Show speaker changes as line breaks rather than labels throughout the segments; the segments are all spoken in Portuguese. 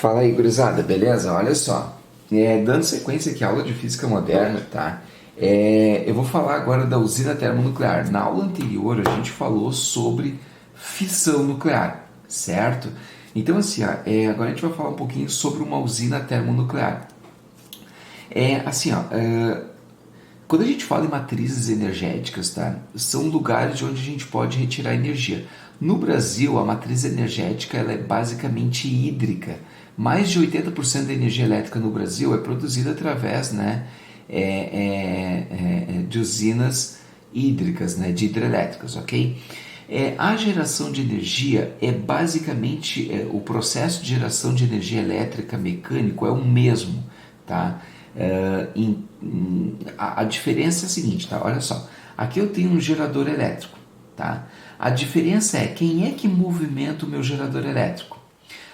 Fala aí, gurizada, beleza? Olha só, dando sequência aqui à aula de física moderna, tá? Eu vou falar agora da usina termonuclear. Na aula anterior a gente falou sobre fissão nuclear, certo? Então assim, agora a gente vai falar um pouquinho sobre uma usina termonuclear. Quando a gente fala em matrizes energéticas, tá? São lugares de onde a gente pode retirar energia. No Brasil, a matriz energética ela é basicamente hídrica. Mais de 80% da energia elétrica no Brasil é produzida através, né, de usinas hídricas, né, de hidrelétricas, ok? A geração de energia é basicamente o processo de geração de energia elétrica mecânico é o mesmo, tá? A diferença é a seguinte, tá? Olha só, aqui eu tenho um gerador elétrico, tá? A diferença é quem é que movimenta o meu gerador elétrico.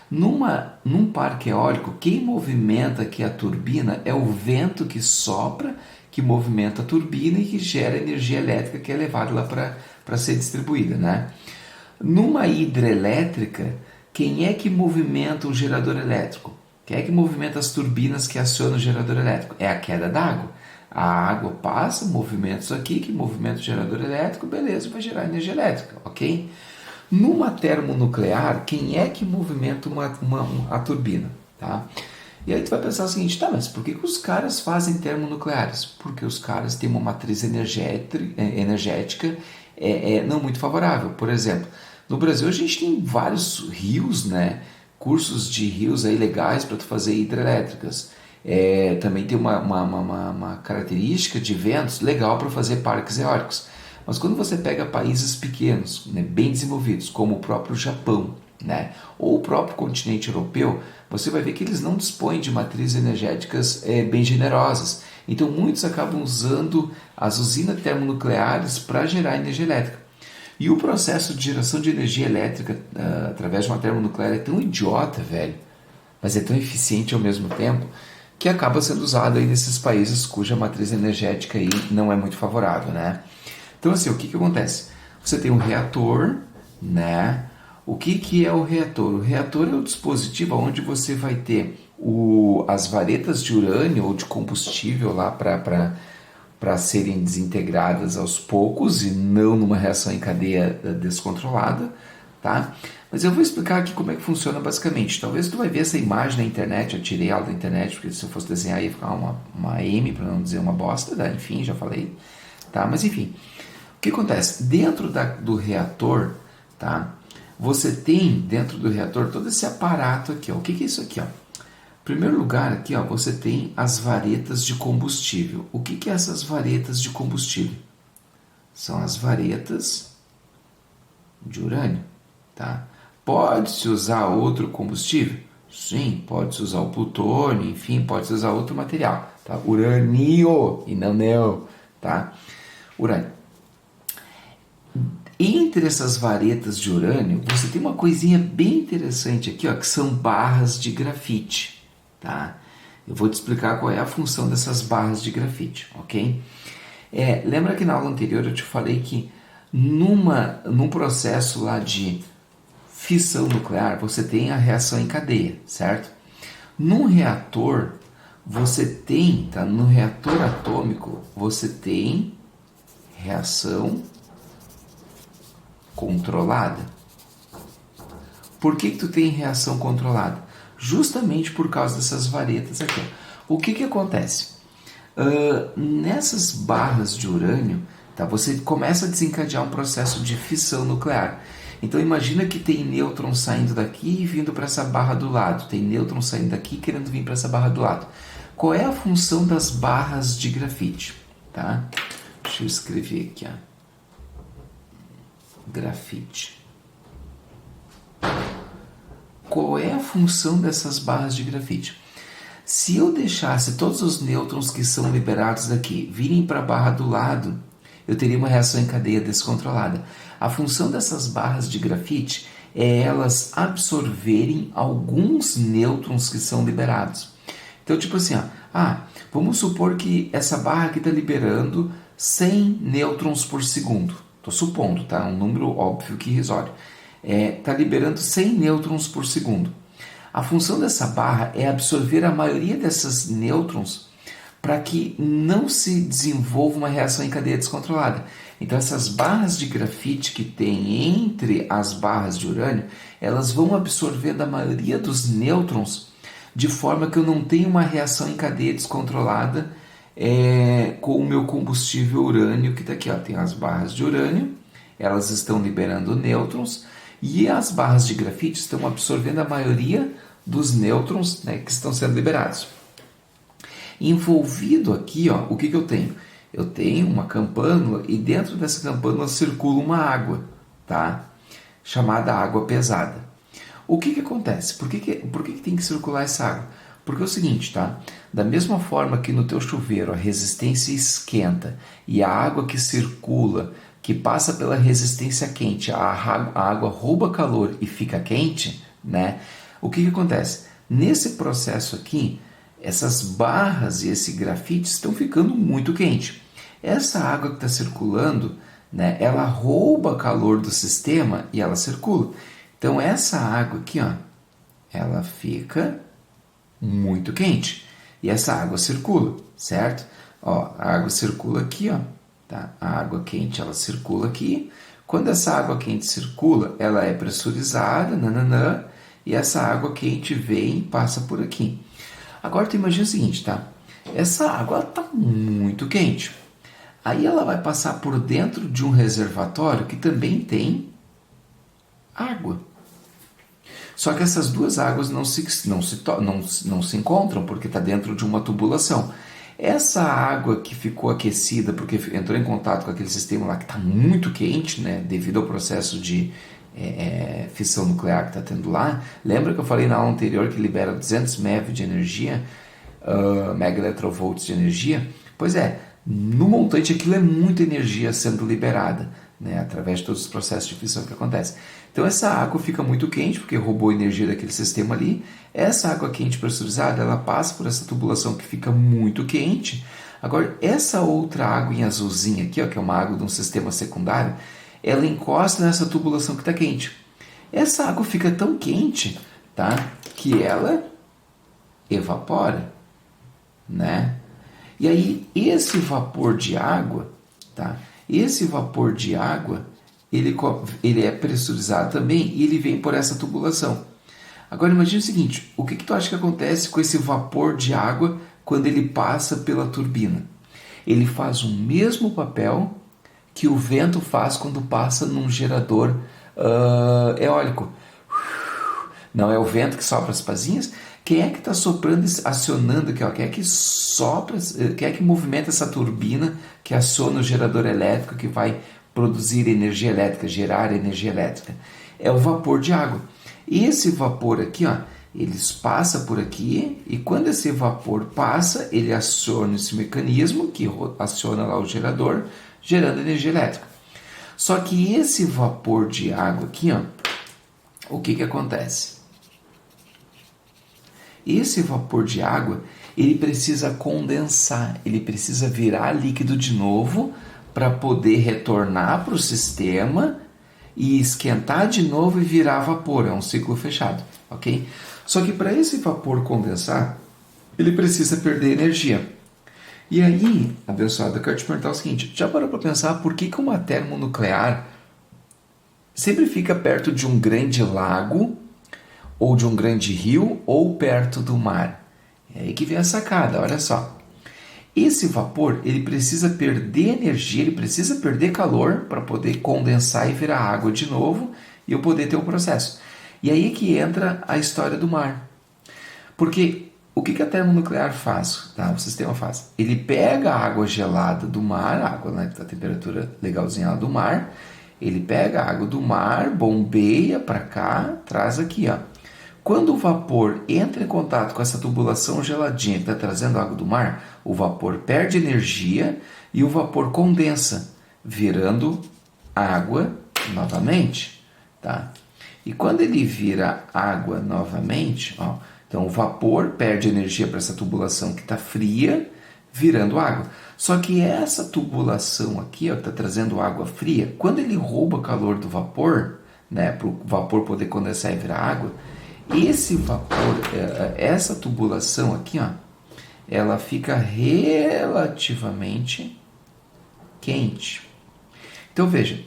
Num parque eólico, quem movimenta aqui a turbina é o vento que sopra, que movimenta a turbina e que gera energia elétrica que é levada lá para ser distribuída, né? Numa hidrelétrica, quem é que movimenta o gerador elétrico? Quem é que movimenta as turbinas que acionam o gerador elétrico? É a queda d'água. A água passa, movimenta isso aqui, que movimenta o gerador elétrico, beleza, vai gerar energia elétrica, ok? Numa termonuclear, quem é que movimenta a turbina? Tá? E aí tu vai pensar o seguinte, tá, mas por que os caras fazem termonucleares? Porque os caras têm uma matriz energética não muito favorável. Por exemplo, no Brasil a gente tem vários rios, né? Cursos de rios aí legais para tu fazer hidrelétricas. Também tem uma característica de ventos legal para fazer parques eólicos. Mas quando você pega países pequenos, né, bem desenvolvidos, como o próprio Japão, né, ou o próprio continente europeu, você vai ver que eles não dispõem de matrizes energéticas bem generosas. Então muitos acabam usando as usinas termonucleares para gerar energia elétrica. E o processo de geração de energia elétrica através de uma termonuclear é tão idiota, velho, mas é tão eficiente ao mesmo tempo, que acaba sendo usado aí nesses países cuja matriz energética aí não é muito favorável, né? Então, assim, o que acontece? Você tem um reator, né? O que é o reator? O reator é o dispositivo onde você vai ter as varetas de urânio ou de combustível lá para serem desintegradas aos poucos e não numa reação em cadeia descontrolada, tá? Mas eu vou explicar aqui como é que funciona basicamente. Talvez tu vai ver essa imagem na internet, eu tirei ela da internet, porque se eu fosse desenhar ia ficar uma M, para não dizer uma bosta, tá? Enfim, já falei, tá? Mas enfim, o que acontece? Dentro do reator, tá? Você tem dentro do reator todo esse aparato aqui, ó. O que é isso aqui, ó? Em primeiro lugar, aqui, ó, você tem as varetas de combustível. O que é essas varetas de combustível? São as varetas de urânio, tá? Pode-se usar outro combustível? Sim, pode-se usar o plutônio, enfim, pode-se usar outro material, tá? Urânio e não neo, tá? Urânio. Entre essas varetas de urânio, você tem uma coisinha bem interessante aqui, ó, que são barras de grafite, tá? Eu vou te explicar qual é a função dessas barras de grafite, ok? Lembra que na aula anterior eu te falei que num processo lá de fissão nuclear, você tem a reação em cadeia, certo? Num reator, você tem, tá? No reator atômico, você tem reação controlada. Por que tu tem reação controlada? Justamente por causa dessas varetas aqui. O que acontece? Nessas barras de urânio, tá, você começa a desencadear um processo de fissão nuclear. Então imagina que tem nêutrons saindo daqui e vindo para essa barra do lado. Tem nêutrons saindo daqui querendo vir para essa barra do lado. Qual é a função das barras de grafite? Tá? Deixa eu escrever aqui, ó. Grafite. Qual é a função dessas barras de grafite? Se eu deixasse todos os nêutrons que são liberados daqui virem para a barra do lado, eu teria uma reação em cadeia descontrolada. A função dessas barras de grafite é elas absorverem alguns nêutrons que são liberados. Então, tipo assim, vamos supor que essa barra aqui está liberando 100 nêutrons por segundo. Estou supondo, tá? Um número óbvio que irrisório. Está liberando 100 nêutrons por segundo. A função dessa barra é absorver a maioria desses nêutrons para que não se desenvolva uma reação em cadeia descontrolada. Então essas barras de grafite que tem entre as barras de urânio, elas vão absorvendo a maioria dos nêutrons de forma que eu não tenha uma reação em cadeia descontrolada com o meu combustível urânio, que está aqui, ó, tem as barras de urânio, elas estão liberando nêutrons, e as barras de grafite estão absorvendo a maioria dos nêutrons, né, que estão sendo liberados. Envolvido aqui, ó, o que eu tenho? Eu tenho uma campânula e dentro dessa campânula circula uma água, tá? Chamada água pesada. O que acontece? Por que tem que circular essa água? Porque é o seguinte, tá? Da mesma forma que no teu chuveiro a resistência esquenta e a água que circula, que passa pela resistência quente, a água rouba calor e fica quente, né? O que acontece? Nesse processo aqui, essas barras e esse grafite estão ficando muito quente. Essa água que está circulando, né, ela rouba calor do sistema e ela circula. Então essa água aqui, ó, ela fica muito quente e essa água circula, certo? Ó, a água circula aqui, ó, tá? A água quente ela circula aqui. Quando essa água quente circula, ela é pressurizada, nananã, e essa água quente vem e passa por aqui. Agora tu imagina o seguinte, tá? Essa água está muito quente. Aí ela vai passar por dentro de um reservatório que também tem água. Só que essas duas águas não se encontram porque está dentro de uma tubulação. Essa água que ficou aquecida porque entrou em contato com aquele sistema lá que está muito quente, né, devido ao processo de fissão nuclear que está tendo lá. Lembra que eu falei na aula anterior que libera 200 MeV de energia, megaelectrovolts de energia? Pois é, no montante aquilo é muita energia sendo liberada, né, através de todos os processos de fissão que acontecem. Então essa água fica muito quente porque roubou energia daquele sistema ali. Essa água quente pressurizada, ela passa por essa tubulação que fica muito quente. Agora essa outra água em azulzinha aqui, ó, que é uma água de um sistema secundário, ela encosta nessa tubulação que está quente. Essa água fica tão quente, tá, que ela evapora, né? E aí esse vapor de água, tá? Esse vapor de água, ele é pressurizado também e ele vem por essa tubulação. Agora imagine o seguinte, o que tu acha que acontece com esse vapor de água quando ele passa pela turbina? Ele faz o mesmo papel que o vento faz quando passa num gerador eólico. Não é o vento que sopra as pazinhas? Quem é que está soprando, acionando aqui? Ó? Quem é que sopra, quem é que movimenta essa turbina que aciona o gerador elétrico que vai produzir energia elétrica, gerar energia elétrica? É o vapor de água. E esse vapor aqui, ó, ele passa por aqui e quando esse vapor passa, ele aciona esse mecanismo que aciona lá o gerador, gerando energia elétrica. Só que esse vapor de água aqui, ó, o que acontece? Esse vapor de água, ele precisa condensar, ele precisa virar líquido de novo para poder retornar para o sistema e esquentar de novo e virar vapor, é um ciclo fechado, ok? Só que para esse vapor condensar, ele precisa perder energia. E aí, abençoado, eu quero te perguntar o seguinte, já parou para pensar por que uma termonuclear sempre fica perto de um grande lago, ou de um grande rio, ou perto do mar? É aí que vem a sacada, olha só. Esse vapor, ele precisa perder energia, ele precisa perder calor para poder condensar e virar água de novo e eu poder ter o processo. E aí que entra a história do mar. Porque o que a termonuclear faz? Tá? O sistema faz. Ele pega a água gelada do mar, a água, né, da temperatura legalzinha lá do mar, ele pega a água do mar, bombeia para cá, traz aqui, ó. Quando o vapor entra em contato com essa tubulação geladinha que está trazendo água do mar, o vapor perde energia e o vapor condensa, virando água novamente. Tá? E quando ele vira água novamente, ó, então o vapor perde energia para essa tubulação que está fria, virando água. Só que essa tubulação aqui, ó, que está trazendo água fria, quando ele rouba calor do vapor, né, para o vapor poder condensar e virar água, esse vapor, essa tubulação aqui, ó, ela fica relativamente quente. Então veja,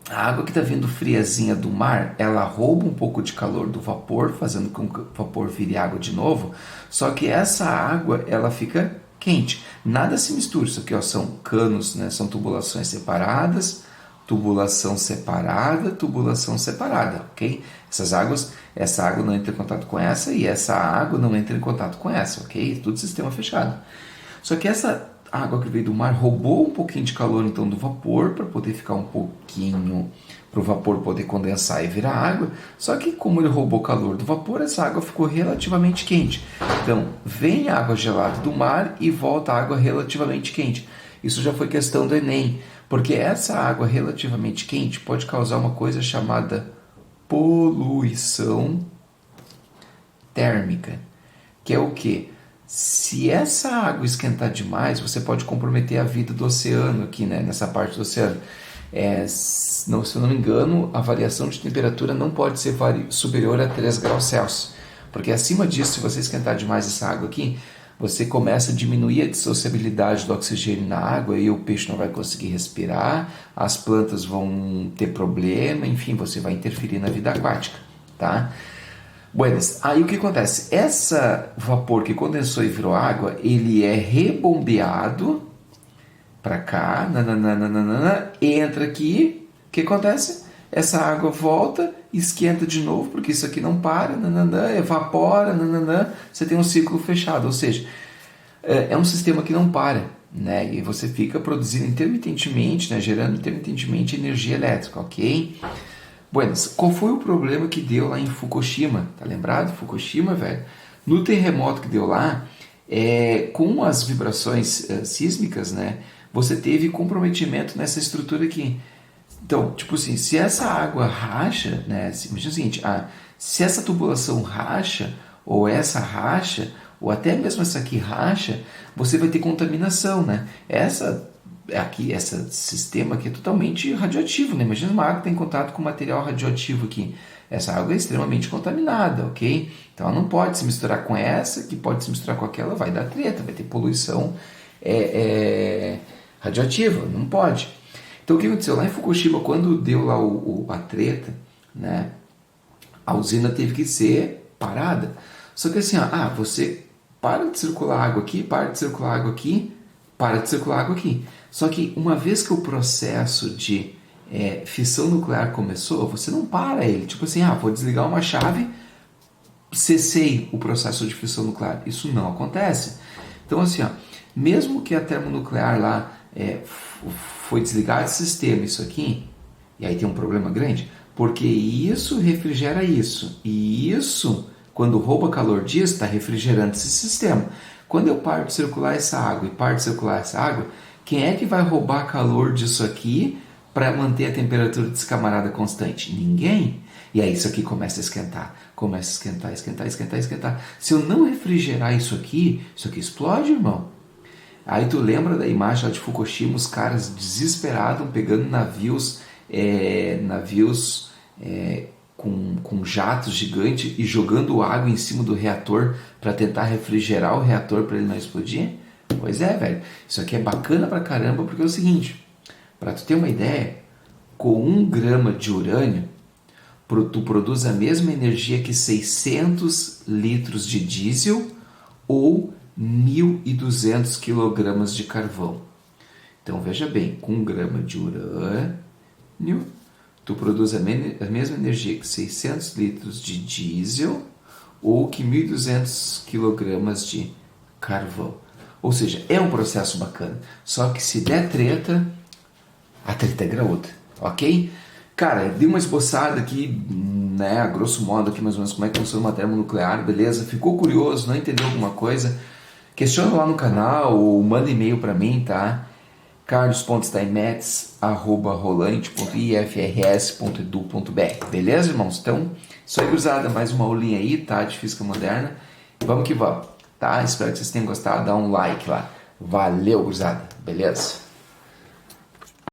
a água que está vindo friazinha do mar, ela rouba um pouco de calor do vapor, fazendo com que o vapor vire água de novo, só que essa água, ela fica quente. Nada se mistura, isso aqui ó, são canos, né? São tubulações separadas, tubulação separada, ok? Essa água não entra em contato com essa e essa água não entra em contato com essa, ok? Tudo sistema fechado. Só que essa água que veio do mar roubou um pouquinho de calor então do vapor para poder ficar um pouquinho, para o vapor poder condensar e virar água. Só que como ele roubou calor do vapor, essa água ficou relativamente quente. Então vem a água gelada do mar e volta a água relativamente quente. Isso já foi questão do Enem, porque essa água relativamente quente pode causar uma coisa chamada poluição térmica, que é o quê? Se essa água esquentar demais, você pode comprometer a vida do oceano aqui, né? Nessa parte do oceano. Se eu não me engano, a variação de temperatura não pode ser superior a 3 graus Celsius, porque acima disso, se você esquentar demais essa água aqui, você começa a diminuir a dissociabilidade do oxigênio na água e o peixe não vai conseguir respirar, as plantas vão ter problema, enfim, você vai interferir na vida aquática, tá? Buenas, aí o que acontece? Esse vapor que condensou e virou água, ele é rebombeado para cá, entra aqui, o que acontece? Essa água volta, esquenta de novo, porque isso aqui não para, evapora, você tem um ciclo fechado, ou seja, é um sistema que não para, né? E você fica produzindo intermitentemente, né? Gerando intermitentemente energia elétrica, ok? Buenas, qual foi o problema que deu lá em Fukushima? Tá lembrado? Fukushima, velho? No terremoto que deu lá, com as vibrações sísmicas, né? Você teve comprometimento nessa estrutura aqui. Então, tipo assim, se essa água racha, né? Imagina o seguinte, se essa tubulação racha, ou essa racha, ou até mesmo essa aqui racha, você vai ter contaminação, né? Esse sistema aqui é totalmente radioativo, né? Imagina uma água que tem contato com material radioativo aqui. Essa água é extremamente contaminada, ok? Então ela não pode se misturar com essa, que pode se misturar com aquela, vai dar treta, vai ter poluição radioativa, não pode. Então o que aconteceu? Lá em Fukushima, quando deu lá a treta, né? A usina teve que ser parada. Só que assim, você para de circular água aqui, para de circular água aqui, para de circular água aqui. Só que uma vez que o processo de fissão nuclear começou, você não para ele. Tipo assim, vou desligar uma chave, cessei o processo de fissão nuclear. Isso não acontece. Então assim, mesmo que a termonuclear lá foi desligado o sistema, isso aqui, e aí tem um problema grande, porque isso refrigera isso. E isso, quando rouba calor disso, está refrigerando esse sistema. Quando eu paro de circular essa água e paro de circular essa água, quem é que vai roubar calor disso aqui para manter a temperatura desse camarada constante? Ninguém. E aí isso aqui começa a esquentar. Começa a esquentar, esquentar, esquentar, esquentar. Se eu não refrigerar isso aqui explode, irmão. Aí tu lembra da imagem lá de Fukushima, os caras desesperados pegando navios com jatos gigantes e jogando água em cima do reator para tentar refrigerar o reator para ele não explodir? Pois é, velho. Isso aqui é bacana pra caramba porque é o seguinte, para tu ter uma ideia, com 1 grama de urânio, tu produz a mesma energia que 600 litros de diesel ou 1.200 quilogramas de carvão. Então veja bem, com 1 grama de urânio, tu produz a mesma energia que 600 litros de diesel ou que 1.200 kg de carvão. Ou seja, é um processo bacana. Só que se der treta, a treta é graúda, ok? Cara, dei uma esboçada aqui, né, a grosso modo, aqui mais ou menos como é que funciona uma termonuclear, beleza? Ficou curioso, não entendeu alguma coisa? Questiona lá no canal ou manda e-mail para mim, tá? carlos.steinmetz@rolante.ifrs.edu.br. Beleza, irmãos? Então, isso aí, gurizada, mais uma aulinha aí, tá? De física moderna. Vamos que vamos, tá? Espero que vocês tenham gostado. Dá um like lá. Valeu, gurizada. Beleza?